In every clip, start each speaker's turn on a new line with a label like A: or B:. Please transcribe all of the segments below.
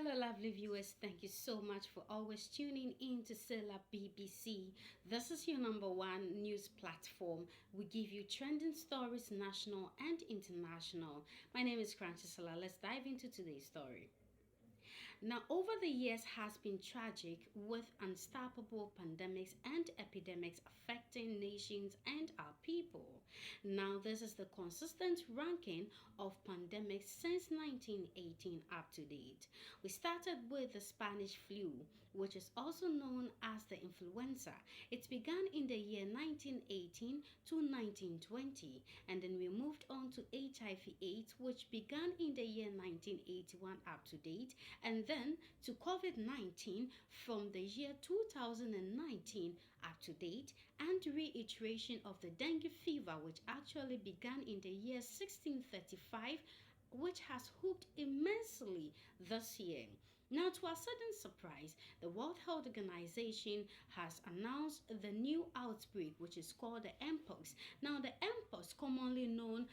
A: Hello, lovely viewers. Thank you so much for always tuning in to Sela BBC. This is your number one news platform. We give you trending stories, national and international. My name is Crunchy. Let's dive into today's story. Now, over the years has been tragic with unstoppable pandemics and epidemics affecting nations and our people. Now, this is the consistent ranking of pandemics since 1918 up to date. We started with the Spanish flu, which is also known as the influenza. It began in the year 1918 to 1920, and then we moved on to HIV/AIDS, which began in the year 1981 up to date, and then to COVID 19 from the year 2019 up to date, and reiteration of the dengue fever, which actually began in the year 1635, which has hooked immensely this year. Now, to our sudden surprise, the World Health Organization has announced the new outbreak, which is called the Mpox. Now, the Mpox, commonly known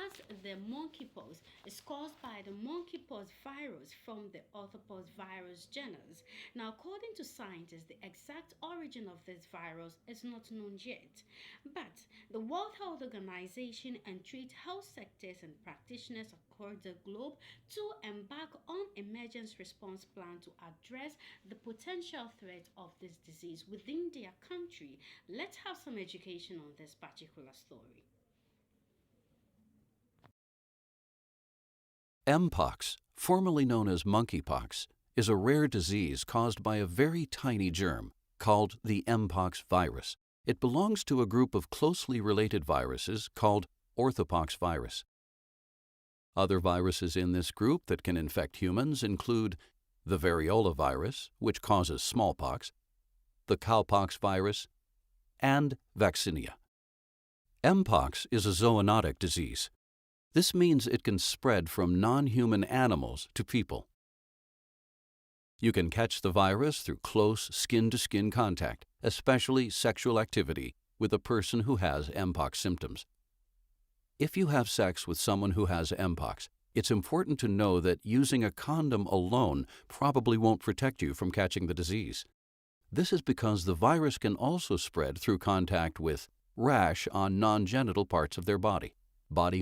A: as the monkeypox, is caused by the monkeypox virus from the orthopox virus genus. Now, according to scientists, the exact origin of this virus is not known yet. But the World Health Organization entreats health sectors and practitioners across the globe to embark on emergency response plan to address the potential threat of this disease within their country. Let's have some education on this particular story.
B: Mpox, formerly known as monkeypox, is a rare disease caused by a very tiny germ called the Mpox virus. It belongs to a group of closely related viruses called orthopox virus. Other viruses in this group that can infect humans include the variola virus, which causes smallpox, the cowpox virus, and vaccinia. Mpox is a zoonotic disease. This means it can spread from non-human animals to people. You can catch the virus through close skin-to-skin contact, especially sexual activity with a person who has Mpox symptoms. If you have sex with someone who has Mpox, it's important to know that using a condom alone probably won't protect you from catching the disease. This is because the virus can also spread through contact with rash on non-genital parts of their body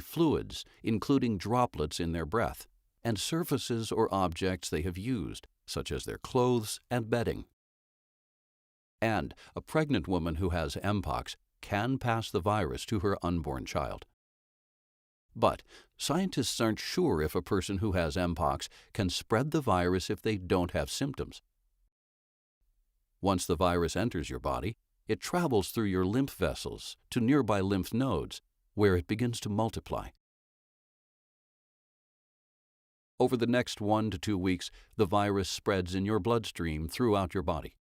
B: fluids, including droplets in their breath, and surfaces or objects they have used, such as their clothes and bedding. And a pregnant woman who has Mpox can pass the virus to her unborn child. But scientists aren't sure if a person who has Mpox can spread the virus if they don't have symptoms. Once the virus enters your body, it travels through your lymph vessels to nearby lymph nodes, where it begins to multiply. Over the next 1 to 2 weeks, the virus spreads in your bloodstream throughout your body.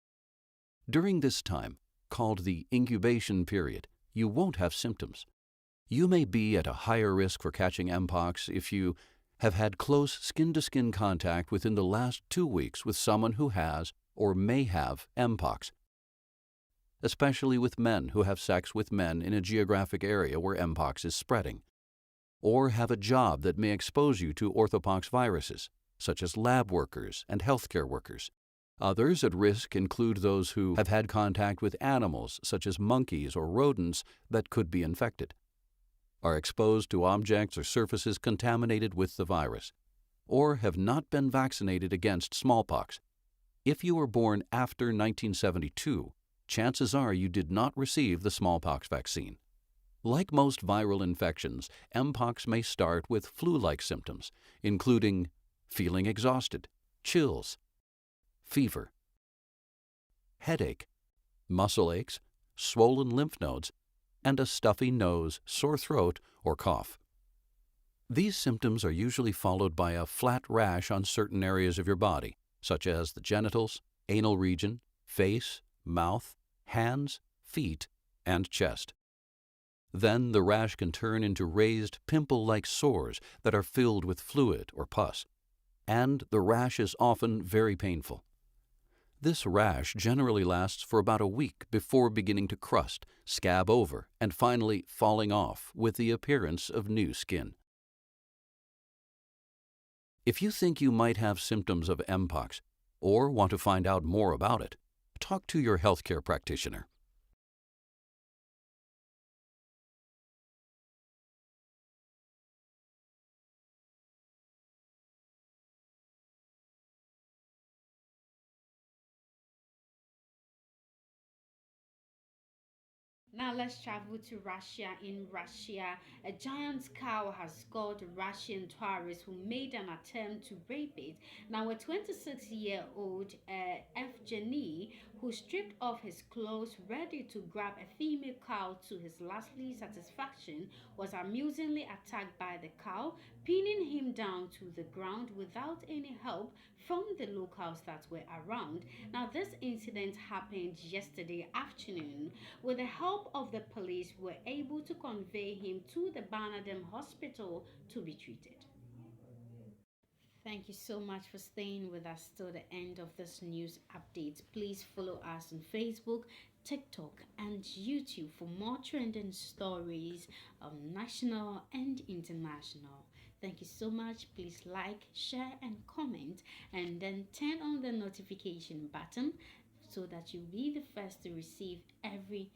B: During this time, called the incubation period, you won't have symptoms. You may be at a higher risk for catching Mpox if you have had close skin-to-skin contact within the last 2 weeks with someone who has or may have Mpox, especially with men who have sex with men in a geographic area where Mpox is spreading, or have a job that may expose you to orthopox viruses, such as lab workers and healthcare workers. Others at risk include those who have had contact with animals, such as monkeys or rodents, that could be infected, are exposed to objects or surfaces contaminated with the virus, or have not been vaccinated against smallpox. If you were born after 1972, chances are you did not receive the smallpox vaccine. Like most viral infections, Mpox may start with flu-like symptoms, including feeling exhausted, chills, fever, headache, muscle aches, swollen lymph nodes, and a stuffy nose, sore throat, or cough. These symptoms are usually followed by a flat rash on certain areas of your body, such as the genitals, anal region, face, mouth, hands, feet, and chest. Then the rash can turn into raised, pimple-like sores that are filled with fluid or pus, and the rash is often very painful. This rash generally lasts for about a week before beginning to crust, scab over, and finally falling off with the appearance of new skin. If you think you might have symptoms of Mpox or want to find out more about it, talk to your healthcare practitioner.
A: Now let's travel to Russia. In Russia, a giant cow has caught a Russian tourist who made an attempt to rape it. Now a 26-year-old Evgeny, who stripped off his clothes ready to grab a female cow to his lastly satisfaction, was amusingly attacked by the cow, pinning him down to the ground without any help from the locals that were around. Now this incident happened yesterday afternoon. With the help of the police, we were able to convey him to the Barnardam Hospital to be treated. Thank you so much for staying with us till the end of this news update. Please follow us on Facebook, TikTok, and YouTube for more trending stories of national and international. Thank you so much. Please like, share, and comment, and then turn on the notification button so that you'll be the first to receive every